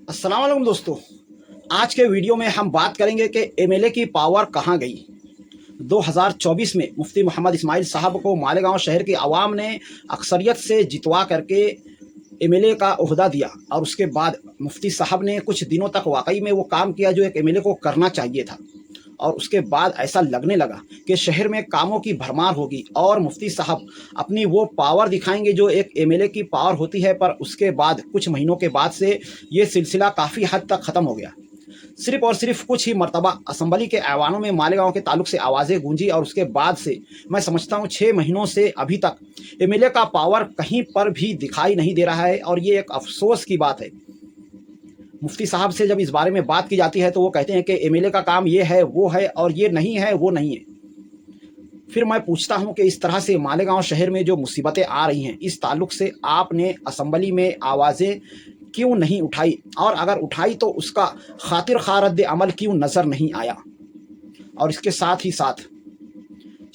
अस्सलाम वालेकुम दोस्तों। आज के वीडियो में हम बात करेंगे कि एमएलए की पावर कहाँ गई। 2024 में मुफ्ती मोहम्मद इस्माइल साहब को मालेगांव शहर की आवाम ने अक्सरियत से जितवा करके एमएलए का ओहदा दिया और उसके बाद मुफ्ती साहब ने कुछ दिनों तक वाकई में वो काम किया जो एक एमएलए को करना चाहिए था। और उसके बाद ऐसा लगने लगा कि शहर में कामों की भरमार होगी और मुफ्ती साहब अपनी वो पावर दिखाएंगे जो एक एमएलए की पावर होती है। पर उसके बाद कुछ महीनों के बाद से ये सिलसिला काफ़ी हद तक ख़त्म हो गया। सिर्फ और सिर्फ कुछ ही मरतबा असम्बली के ऐवानों में मालेगांव के ताल्लुक से आवाज़ें गूंजी और उसके बाद से मैं समझता हूँ 6 महीनों से अभी तक एमएलए का पावर कहीं पर भी दिखाई नहीं दे रहा है और ये एक अफसोस की बात है। मुफ्ती साहब से जब इस बारे में बात की जाती है तो वो कहते हैं कि एमएलए का काम ये है वो है और ये नहीं है वो नहीं है। फिर मैं पूछता हूं कि इस तरह से मालेगांव शहर में जो मुसीबतें आ रही हैं इस ताल्लुक से आपने असम्बली में आवाज़ें क्यों नहीं उठाई, और अगर उठाई तो उसका खातिर खा रद्द अमल क्यों नज़र नहीं आया। और इसके साथ ही साथ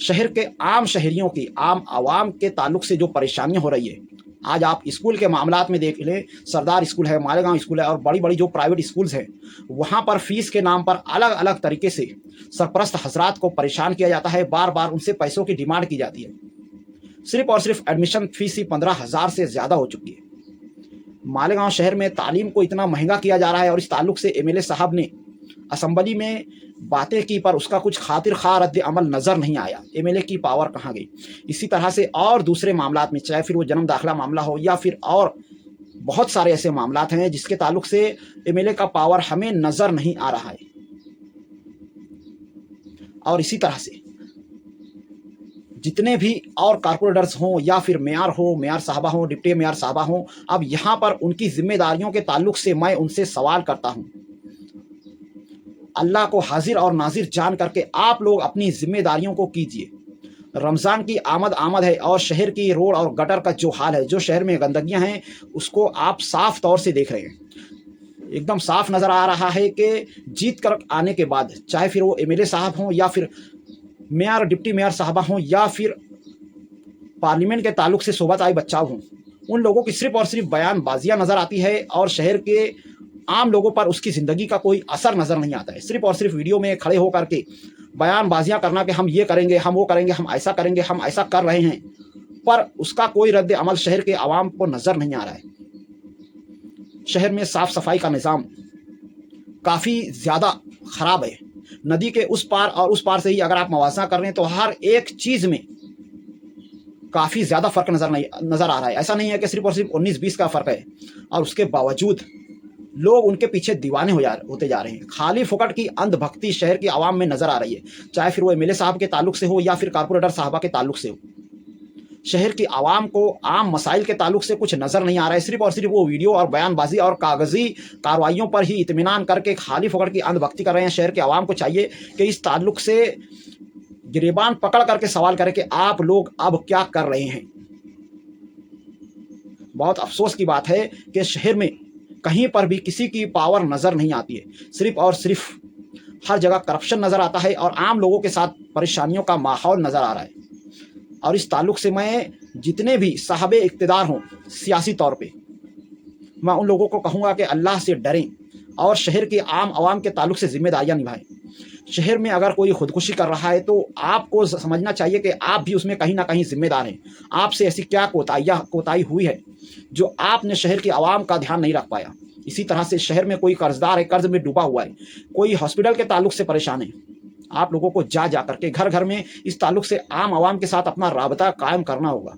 शहर के आम शहरियों की आम आवाम के ताल्लुक से जो परेशानियां हो रही है, आज आप स्कूल के मामलात में देख लें, सरदार स्कूल है, मालेगांव स्कूल है और बड़ी बड़ी जो प्राइवेट स्कूल्स हैं वहाँ पर फ़ीस के नाम पर अलग अलग तरीके से सरपरस्त हजरात को परेशान किया जाता है। बार बार उनसे पैसों की डिमांड की जाती है। सिर्फ और सिर्फ एडमिशन फ़ीस ही 15,000 से ज़्यादा हो चुकी है। मालेगांव शहर में तालीम को इतना महंगा किया जा रहा है और इस ताल्लुक से एमएलए साहब ने असम्बली में बातें की पर उसका कुछ खातिर खा रद्द अमल नज़र नहीं आया। एमएलए की पावर कहाँ गई। इसी तरह से और दूसरे मामलात में, चाहे फिर वो जन्म दाखिला मामला हो या फिर और बहुत सारे ऐसे मामलात हैं जिसके ताल्लुक से एमएलए का पावर हमें नज़र नहीं आ रहा है। और इसी तरह से जितने भी और कारपोरेटर्स हों या फिर मेयर हो, मेयर साहबा हों, डिप्टी मेयर साहबा हों, अब यहाँ पर उनकी जिम्मेदारियों के ताल्लुक से मैं उनसे सवाल करता हूँ। अल्लाह को हाजिर और नाजिर जान करके आप लोग अपनी जिम्मेदारियों को कीजिए। रमज़ान की आमद है और शहर की रोड और गटर का जो हाल है, जो शहर में गंदगियां हैं उसको आप साफ तौर से देख रहे हैं। एकदम साफ नज़र आ रहा है कि जीत कर आने के बाद, चाहे फिर वो एमएलए साहब हों या फिर मेयर डिप्टी मेयर साहबा हों या फिर पार्लियामेंट के ताल्लुक से सोबत आए बच्चा हों, उन लोगों की सिर्फ और सिर्फ बयानबाजियाँ नज़र आती है और शहर के आम लोगों पर उसकी ज़िंदगी का कोई असर नज़र नहीं आता है। सिर्फ और सिर्फ वीडियो में खड़े होकर के बयानबाजियाँ करना कि हम ये करेंगे, हम वो करेंगे, हम ऐसा करेंगे, हम ऐसा कर रहे हैं, पर उसका कोई रद्द अमल शहर के आवाम को नज़र नहीं आ रहा है। शहर में साफ़ सफाई का निज़ाम काफ़ी ज़्यादा ख़राब है। नदी के उस पार और उस पार से ही अगर आप मवासा कर रहे हैं तो हर एक चीज़ में काफ़ी ज़्यादा फ़र्क नज़र आ रहा है। ऐसा नहीं है कि सिर्फ और सिर्फ 19-20 का फ़र्क है और उसके बावजूद लोग उनके पीछे दीवाने होते जा रहे हैं। खाली फुकट की अंधभक्ति शहर की आवाम में नज़र आ रही है, चाहे फिर वो एमएलए साहब के ताल्लुक से हो या फिर कारपोरेटर साहबा के ताल्लुक से हो। शहर की आवाम को आम मसाइल के ताल्लुक से कुछ नज़र नहीं आ रहा है। सिर्फ और सिर्फ वो वीडियो और बयानबाजी और कागजी कार्रवाइयों पर ही इत्मीनान करके खाली फुकट की अंधभक्ति कर रहे हैं। शहर की आवाम को चाहिए कि इस ताल्लुक से गिरेबान पकड़ करके सवाल करें कि आप लोग अब क्या कर रहे हैं। बहुत अफसोस की बात है कि शहर में कहीं पर भी किसी की पावर नज़र नहीं आती है। सिर्फ और सिर्फ हर जगह करप्शन नज़र आता है और आम लोगों के साथ परेशानियों का माहौल नज़र आ रहा है। और इस ताल्लुक से मैं जितने भी साहबे इक़्तिदार हों सियासी तौर पे, मैं उन लोगों को कहूँगा कि अल्लाह से डरें और शहर के आम आवाम के ताल्लुक से ज़िम्मेदारियाँ निभाएं। शहर में अगर कोई खुदकुशी कर रहा है तो आपको समझना चाहिए कि आप भी उसमें कहीं ना कहीं ज़िम्मेदार हैं। आपसे ऐसी क्या कोताही हुई है जो आपने शहर की आवाम का ध्यान नहीं रख पाया। इसी तरह से शहर में कोई कर्जदार है, कर्ज में डूबा हुआ है, कोई हॉस्पिटल के ताल्लुक से परेशान है, आप लोगों को जा करके घर घर में इस ताल्लुक से आम आवाम के साथ अपना राबता कायम करना होगा।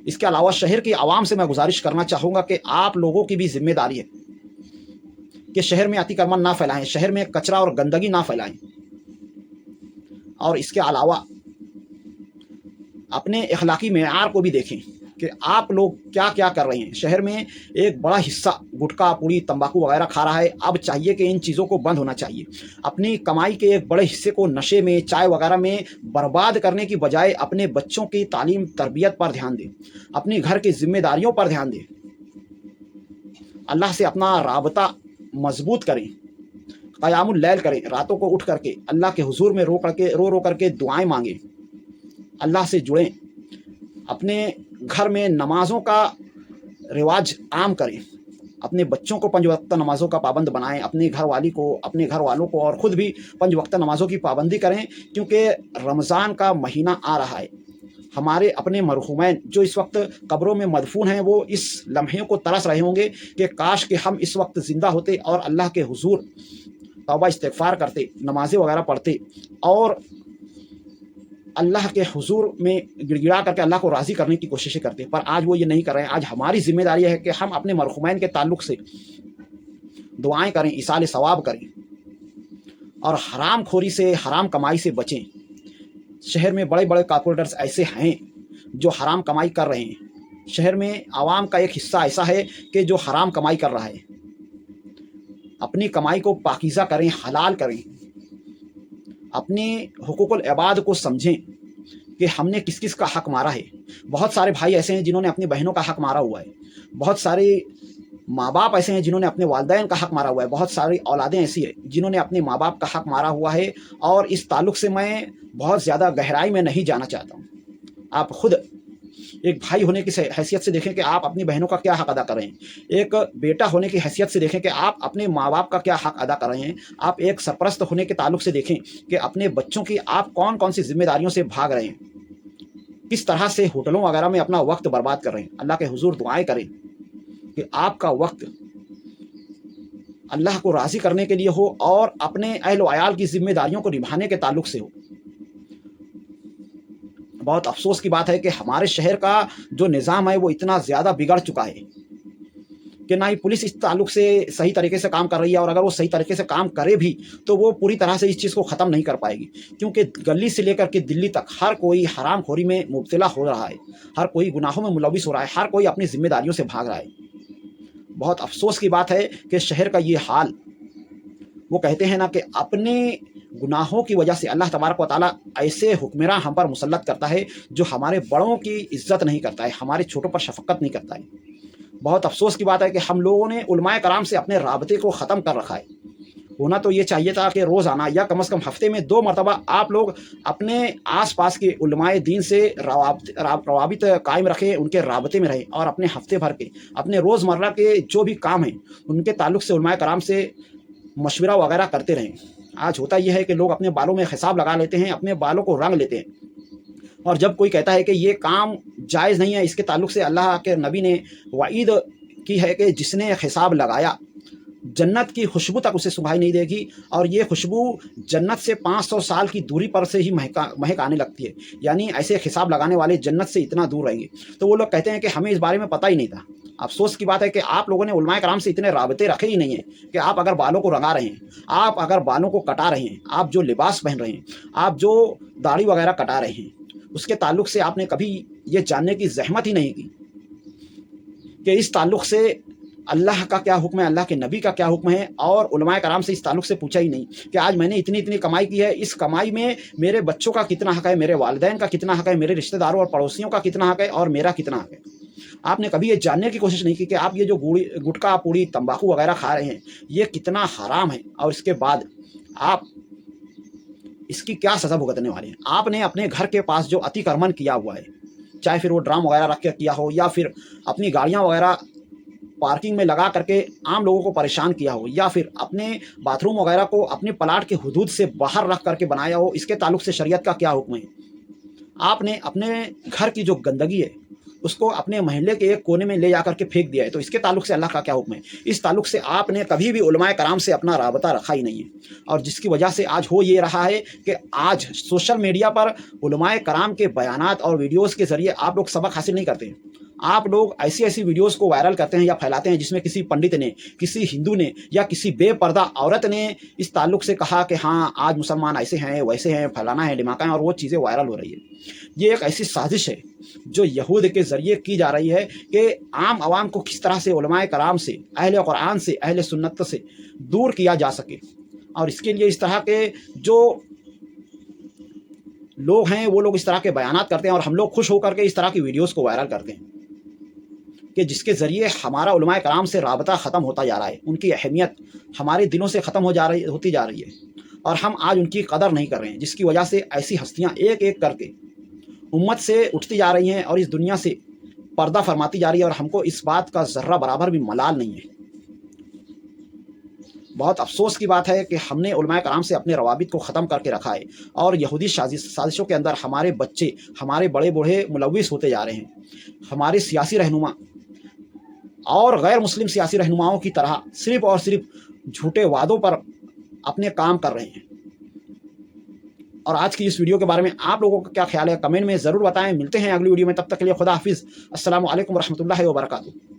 इसके अलावा शहर की आवाम से मैं गुजारिश करना चाहूँगा कि आप लोगों की भी जिम्मेदारी है कि शहर में अतिक्रमण ना फैलाएं, शहर में कचरा और गंदगी ना फैलाएं। और इसके अलावा अपने अखलाकी मेयार को भी देखें कि आप लोग क्या क्या कर रहे हैं। शहर में एक बड़ा हिस्सा गुटखा, पूड़ी, तंबाकू वगैरह खा रहा है। अब चाहिए कि इन चीज़ों को बंद होना चाहिए। अपनी कमाई के एक बड़े हिस्से को नशे में, चाय वगैरह में बर्बाद करने की बजाय अपने बच्चों की तालीम तरबियत पर ध्यान दें, अपनी घर की जिम्मेदारियों पर ध्यान दें, अल्लाह से अपना राबता मजबूत करें, क़यामुल लैल करें, रातों को उठ करके अल्लाह के हुजूर में रो रो करके दुआएं मांगें, अल्लाह से जुड़ें, अपने घर में नमाज़ों का रिवाज आम करें। अपने बच्चों को 5 वक्त नमाज़ों का पाबंद बनाएं, अपने घर वालों को और ख़ुद भी 5 वक्त नमाज़ों की पाबंदी करें, क्योंकि रमज़ान का महीना आ रहा है। हमारे अपने मरहूमैन जो इस वक्त कब्रों में मदफून हैं, वो इस लम्हे को तरस रहे होंगे कि काश कि हम इस वक्त ज़िंदा होते और अल्लाह के हुजूर तौबा इस्तिग़फ़ार करते, नमाज़ें वगैरह पढ़ते और अल्लाह के हुजूर में गिड़गिड़ा करके अल्लाह को राज़ी करने की कोशिशें करते। पर आज वो ये नहीं कर रहे हैं। आज हमारी ज़िम्मेदारी है कि हम अपने मरहूमैन के ताल्लुक़ से दुआएँ करें, इसाले सवाब करें और हराम खोरी से, हराम कमाई से बचें। शहर में बड़े-बड़े कॉर्पोरेटर्स ऐसे हैं जो हराम कमाई कर रहे हैं। शहर में आवाम का एक हिस्सा ऐसा है कि जो हराम कमाई कर रहा है। अपनी कमाई को पाकीज़ा करें, हलाल करें। अपने हुकूकुल इबाद को समझें कि हमने किस किस का हक़ मारा है। बहुत सारे भाई ऐसे हैं जिन्होंने अपनी बहनों का हक़ मारा हुआ है। बहुत सारे माँ बाप ऐसे हैं जिन्होंने अपने वालिदैन का हक़ मारा हुआ है। बहुत सारी औलादें ऐसी हैं जिन्होंने अपने माँ बाप का हक़ मारा हुआ है। और इस ताल्लुक़ से मैं बहुत ज़्यादा गहराई में नहीं जाना चाहता हूँ। आप ख़ुद एक भाई होने की हैसियत से देखें कि आप अपनी बहनों का क्या हक़ अदा कर रहे हैं। एक बेटा होने की हैसियत से देखें कि आप अपने माँ बाप का क्या हक़ अदा कर रहे हैं। आप एक सरपरस्त होने के ताल्लुक़ से देखें कि अपने बच्चों की आप कौन कौन सी ज़िम्मेदारियों से भाग रहे हैं, किस तरह से होटलों वगैरह में अपना वक्त बर्बाद कर रहे हैं। अल्लाह के हुजूर दुआएँ करें कि आपका वक्त अल्लाह को राज़ी करने के लिए हो और अपने अहल व अयाल की ज़िम्मेदारियों को निभाने के ताल्लुक़ से हो। बहुत अफ़सोस की बात है कि हमारे शहर का जो निज़ाम है वो इतना ज़्यादा बिगड़ चुका है कि ना ही पुलिस इस ताल्लुक़ से सही तरीके से काम कर रही है, और अगर वो सही तरीके से काम करे भी तो वो पूरी तरह से इस चीज़ को ख़त्म नहीं कर पाएगी, क्योंकि गली से लेकर के दिल्ली तक हर कोई हरामखोरी में मुब्तला हो रहा है, हर कोई गुनाहों में मुलविस हो रहा है, हर कोई अपनी ज़िम्मेदारियों से भाग रहा है। बहुत अफ़सोस की बात है कि शहर का ये हाल। वो कहते हैं ना कि अपने गुनाहों की वजह से अल्लाह तबारक व तआला ऐसे हुक्मरान हम पर मुसल्लत करता है जो हमारे बड़ों की इज़्ज़त नहीं करता है, हमारे छोटों पर शफ़क़त नहीं करता है। बहुत अफ़सोस की बात है कि हम लोगों ने उलमाए कराम से अपने राबते को ख़त्म कर रखा है। होना तो ये चाहिए था कि रोज़ाना या कम से कम हफ़्ते में 2 मरतबा आप लोग अपने आस-पास के उलमाए दीन से रवाबित कायम रखें, उनके राबते में रहें और अपने हफ़्ते भर के, अपने रोज़मर्रा के जो भी काम हैं, उनके ताल्लुक़ से उलमाए कराम से मशवरा वगैरह करते रहें। आज होता यह है कि लोग अपने बालों में हिसाब लगा लेते हैं, अपने बालों को रंग लेते हैं, और जब कोई कहता है कि ये काम जायज़ नहीं है, इसके ताल्लुक़ से अल्लाह के नबी ने वईद की है कि जिसने हिसाब लगाया जन्नत की खुशबू तक उसे सुंघाई नहीं देगी, और ये खुशबू जन्नत से 500 साल की दूरी पर से ही महक आने लगती है। यानी ऐसे हिसाब लगाने वाले जन्नत से इतना दूर रहेंगे। तो वो लोग कहते हैं कि हमें इस बारे में पता ही नहीं था। अफ़सोस की बात है कि आप लोगों ने उलमाए कराम से इतने राबते रखे ही नहीं हैं कि आप अगर बालों को रंगा रहे हैं, आप अगर बालों को कटा रहे हैं, आप जो लिबास पहन रहे हैं, आप जो दाढ़ी वगैरह कटा रहे हैं, उसके ताल्लुक़ से आपने कभी ये जानने की ज़हमत ही नहीं की कि इस ताल्लुक़ से अल्लाह का क्या हुक्म है, अल्लाह के नबी का क्या हुक्म है, और उलमाए कराम से इस ताल्लुक़ से पूछा ही नहीं कि आज मैंने इतनी कमाई की है, इस कमाई में मेरे बच्चों का कितना हक़ है, मेरे वालिदैन का कितना हक़ है, मेरे रिश्तेदारों और पड़ोसियों का कितना हक़ है और मेरा कितना हक़ है। आपने कभी ये जानने की कोशिश नहीं की कि आप ये जो गुटखा, पूड़ी, तंबाकू वगैरह खा रहे हैं, ये कितना हराम है, और इसके बाद आप इसकी क्या सज़ा भुगतने वाले हैं। आपने अपने घर के पास जो अतिक्रमण किया हुआ है, चाहे फिर वो ड्राम वगैरह रख के किया हो या फिर अपनी गाड़ियाँ वगैरह पार्किंग में लगा करके आम लोगों को परेशान किया हो, या फिर अपने बाथरूम वगैरह को अपने प्लाट के हुदूद से बाहर रख करके बनाया हो, इसके ताल्लुक़ से शरीयत का क्या हुक्म है। आपने अपने घर की जो गंदगी है उसको अपने महल्ले के एक कोने में ले जा करके फेंक दिया है, तो इसके ताल्लुक़ से अल्लाह का क्या हुक्म है। इस ताल्लुक़ से आपने कभी भी उलमाए कराम से अपना राबता रखा ही नहीं है, और जिसकी वजह से आज हो ये रहा है कि आज सोशल मीडिया पर उलमाए कराम के बयानात और वीडियोज़ के ज़रिए आप लोग सबक हासिल नहीं करते हैं। आप लोग ऐसी वीडियोज़ को वायरल करते हैं या फैलाते हैं जिसमें किसी पंडित ने, किसी हिंदू ने या किसी बेपर्दा औरत ने इस ताल्लुक़ से कहा कि हाँ आज मुसलमान ऐसे हैं, वैसे हैं, फलाना है, ढिमाका है, और वो चीज़ें वायरल हो रही है। ये एक ऐसी साजिश है जो यहूद के ज़रिए की जा रही है कि आम आवाम को किस तरह से उलमाए कराम से, अहले कुरान से, अहले सुन्नत से दूर किया जा सके। और इसके लिए इस तरह के जो लोग हैं वो लोग इस तरह के बयानात करते हैं, और हम लोग खुश होकर के इस तरह की वीडियोज़ को वायरल करते हैं कि जिसके ज़रिए हमारा उलमाए कराम से राबता ख़त्म होता जा रहा है, उनकी अहमियत हमारे दिलों से ख़त्म होती जा रही है, और हम आज उनकी कदर नहीं कर रहे हैं, जिसकी वजह से ऐसी हस्तियाँ एक एक करके उम्मत से उठती जा रही हैं और इस दुनिया से पर्दा फरमाती जा रही है, और हमको इस बात का ज़र्रा बराबर भी मलाल नहीं है। बहुत अफसोस की बात है कि हमने उलमाए कराम से अपने रवाबित को ख़त्म करके रखा है और यहूदी साजिशों के अंदर हमारे बच्चे, हमारे बड़े बूढ़े मुलविस होते जा रहे हैं। हमारे सियासी रहनुमा और गैर मुस्लिम सियासी रहनुमाओं की तरह सिर्फ़ और सिर्फ झूठे वादों पर अपने काम कर रहे हैं। और आज की इस वीडियो के बारे में आप लोगों का क्या ख्याल है, कमेंट में ज़रूर बताएं। मिलते हैं अगली वीडियो में, तब तक के लिए खुदा हाफिज़। अस्सलामु अलैकुम रहमतुल्लाहि व बरकातुहू।